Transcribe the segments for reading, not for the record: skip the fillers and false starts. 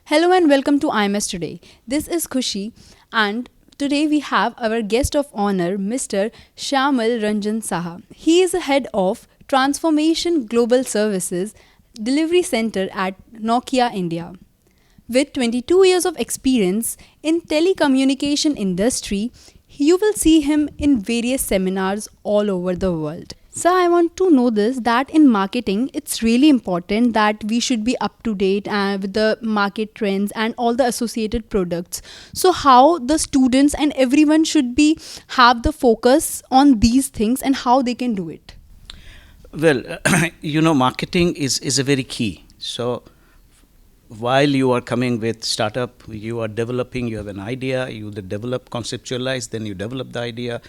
Hello and welcome to IMS today. This is Khushi and today we have our guest of honor, Mr. Shyamal Ranjan Saha. He is the head of Transformation Global Services Delivery Center at Nokia India. With 22 years of experience in telecommunication industry, you will see him in various seminars all over the world. So I want to know this that in marketing it's really important that we should be up to date with the market trends and all the associated products. So how the students and everyone should be have the focus on these things and how they can do it. Well, marketing is a very key. So while you are coming with startup, you are developing, you have an idea, you develop, conceptualize, then you develop the idea,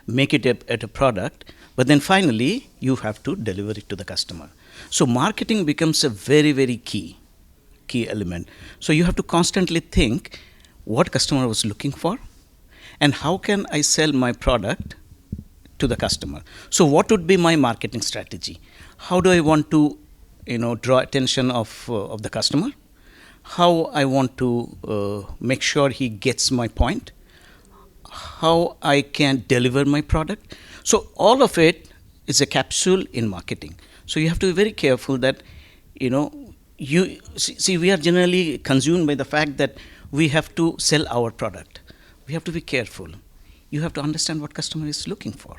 make it at a product, but then finally you have to deliver it to the customer. So marketing becomes a very, very key element. So you have to constantly think what customer was looking for and how can I sell my product to the customer. So what would be my marketing strategy? How do I want to draw attention of the customer? How I want to make sure he gets my point, how I can deliver my product. So all of it is a capsule in marketing. So you have to be very careful that, you see we are generally consumed by the fact that we have to sell our product. We have to be careful. You have to understand what customer is looking for.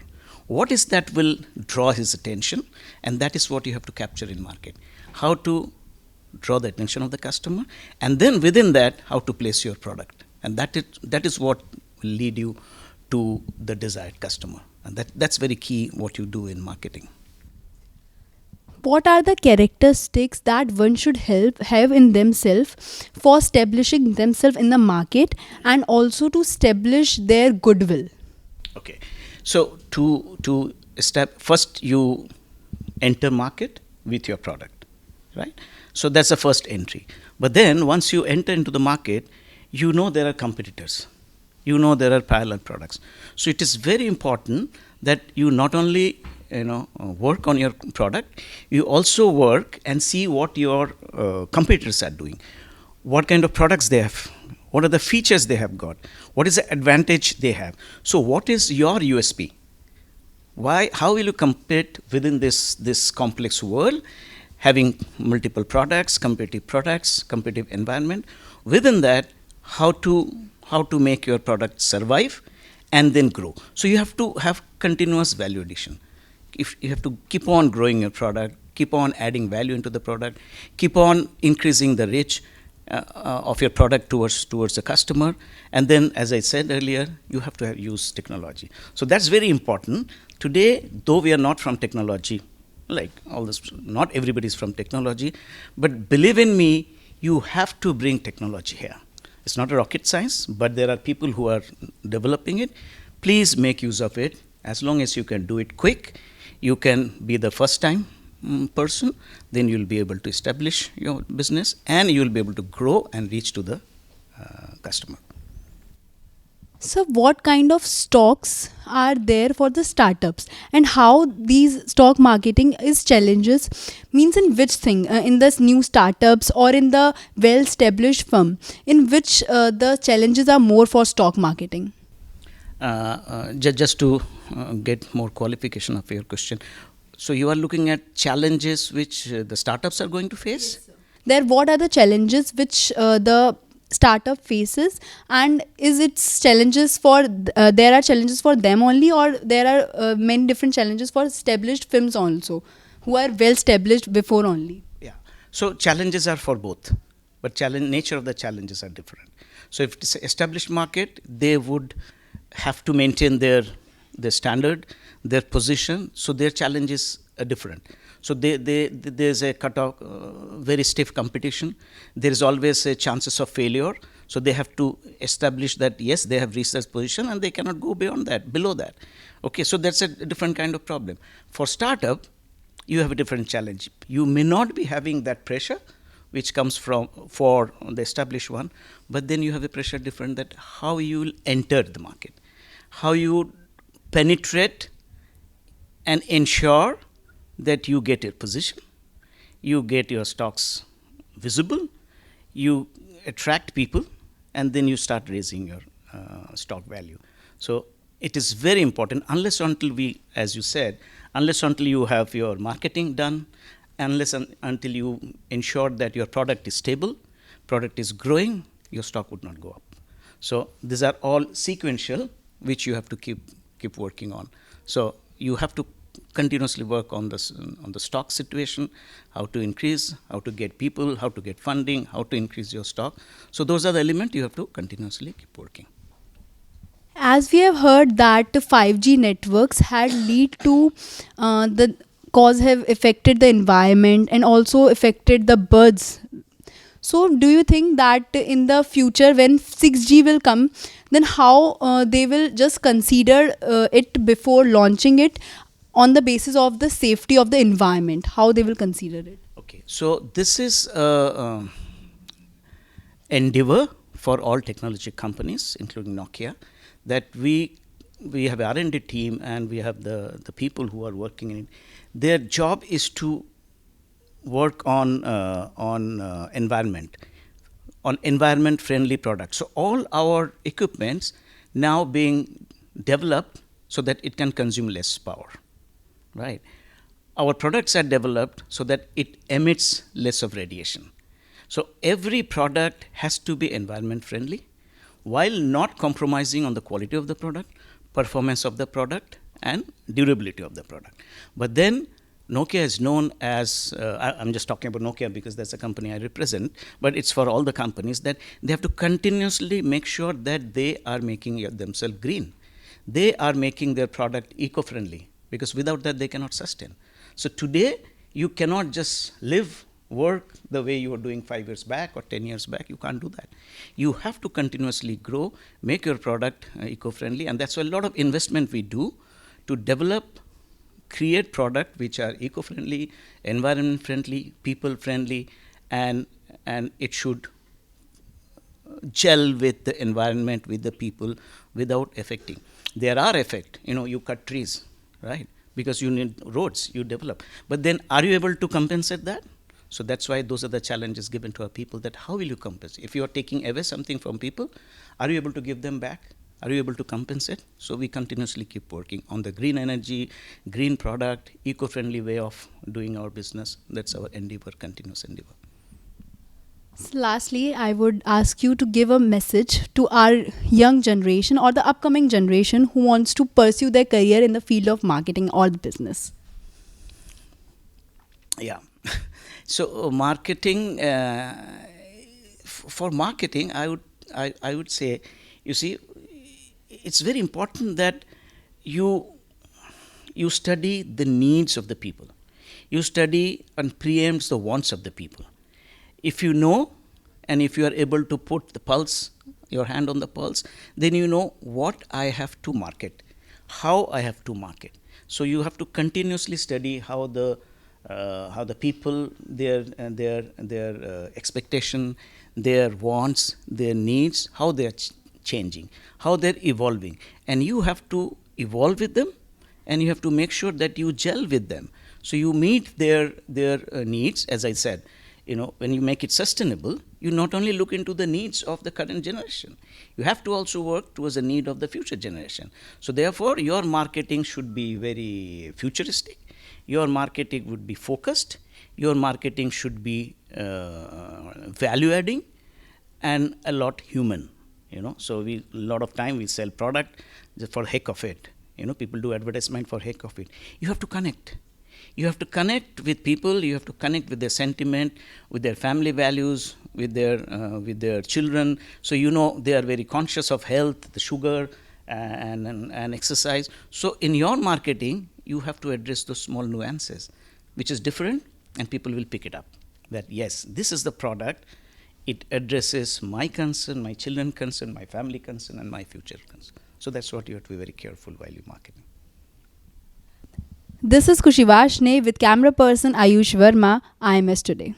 What is that will draw his attention, and that is what you have to capture in market. How to draw the attention of the customer, and then within that, how to place your product. And that is what will lead you to the desired customer. And that's very key what you do in marketing. What are the characteristics that one should have in themselves for establishing themselves in the market and also to establish their goodwill? Okay, so to first you enter market with your product, right? So that's the first entry. But then once you enter into the market, there are competitors. There are parallel products. So it is very important that you not only work on your product, you also work and see what your competitors are doing. What kind of products they have. What are the features they have got? What is the advantage they have? So what is your USP? How will you compete within this complex world? Having multiple products, competitive environment. Within that, how to make your product survive and then grow. So you have to have continuous value addition. If you have to keep on growing your product, keep on adding value into the product, keep on increasing the reach of your product towards the customer. And then, as I said earlier, you have to use technology. So that's very important. Today, though we are not from technology, like all this, not everybody is from technology, but believe in me, you have to bring technology here. It's not a rocket science, but there are people who are developing it. Please make use of it. As long as you can do it quick, you can be the first time person, then you'll be able to establish your business and you'll be able to grow and reach to the customer. So what kind of stocks are there for the startups and how these stock marketing is challenges means in which thing in this new startups or in the well established firm in which the challenges are more for stock marketing? Just to get more qualification of your question. So you are looking at challenges which the startups are going to face? Yes, sir. What are the challenges which the startup faces, and is it challenges for there are challenges for them only, or there are many different challenges for established firms also who are well established before only? Yeah. So challenges are for both, but nature of the challenges are different. So if it's an established market, they would have to maintain their standard, their position. So their challenges are different. So there's a cutoff, very stiff competition. There is always a chances of failure. So they have to establish that, yes, they have reached that position and they cannot go beyond that, below that. Okay, so that's a different kind of problem. For startup, you have a different challenge. You may not be having that pressure which comes for the established one, but then you have a pressure different that how you will enter the market, how you penetrate and ensure that you get your position, you get your stocks visible, you attract people, and then you start raising your stock value. So it is very important, unless until we, as you said, unless until you have your marketing done, unless until you ensure that your product is stable, product is growing, your stock would not go up. So these are all sequential, which you have to keep working on. So you have to continuously work on the stock situation, how to increase, how to get people, how to get funding, how to increase your stock. So those are the elements you have to continuously keep working. As we have heard that 5G networks had lead to the cause have affected the environment and also affected the birds. So do you think that in the future when 6G will come, then how they will just consider it before launching it on the basis of the safety of the environment? How they will consider it? Okay, so this is endeavor for all technology companies, including Nokia, that we have R&D team and we have the people who are working in it. Their job is to work on environment, on environment friendly products. So all our equipments now being developed so that it can consume less power, right? Our products are developed so that it emits less of radiation. So every product has to be environment friendly while not compromising on the quality of the product, performance of the product, and durability of the product. But then Nokia is known as, I'm just talking about Nokia because that's a company I represent, but it's for all the companies that they have to continuously make sure that they are making themselves green. They are making their product eco-friendly, because without that they cannot sustain. So today you cannot just live, work the way you were doing 5 years back or 10 years back. You can't do that. You have to continuously grow, make your product eco-friendly, and that's why a lot of investment we do to develop, create product which are eco-friendly, environment-friendly, people-friendly, and it should gel with the environment, with the people, without affecting. There are effect, you cut trees, right? Because you need roads, you develop. But then are you able to compensate that? So that's why those are the challenges given to our people, that how will you compensate? If you are taking away something from people, are you able to give them back? Are you able to compensate? So we continuously keep working on the green energy, green product, eco-friendly way of doing our business. That's our endeavor, continuous endeavor. So lastly, I would ask you to give a message to our young generation or the upcoming generation who wants to pursue their career in the field of marketing or the business. Yeah. So marketing, for marketing, I would say, you see, it's very important that you study the needs of the people. You study and preempt the wants of the people. If you know, and if you are able to put the pulse, your hand on the pulse, then you know what I have to market, how I have to market. So you have to continuously study how the people, their expectation, their wants, their needs, how they are changing, how they're evolving, and you have to evolve with them, and you have to make sure that you gel with them. So you meet their needs. As I said, when you make it sustainable, you not only look into the needs of the current generation, you have to also work towards the need of the future generation. So therefore, your marketing should be very futuristic. Your marketing would be focused. Your marketing should be value adding and a lot human. So a lot of time we sell product just for heck of it. People do advertisement for heck of it. You have to connect. You have to connect with people. You have to connect with their sentiment, with their family values, with their children. So they are very conscious of health, the sugar, and exercise. So in your marketing, you have to address those small nuances, which is different, and people will pick it up. That yes, this is the product. It addresses my concern, my children's concern, my family concern, and my future concern. So that's what you have to be very careful while you marketing. This is Kushi Vashne with camera person AYUSH VERMA, IMS Today.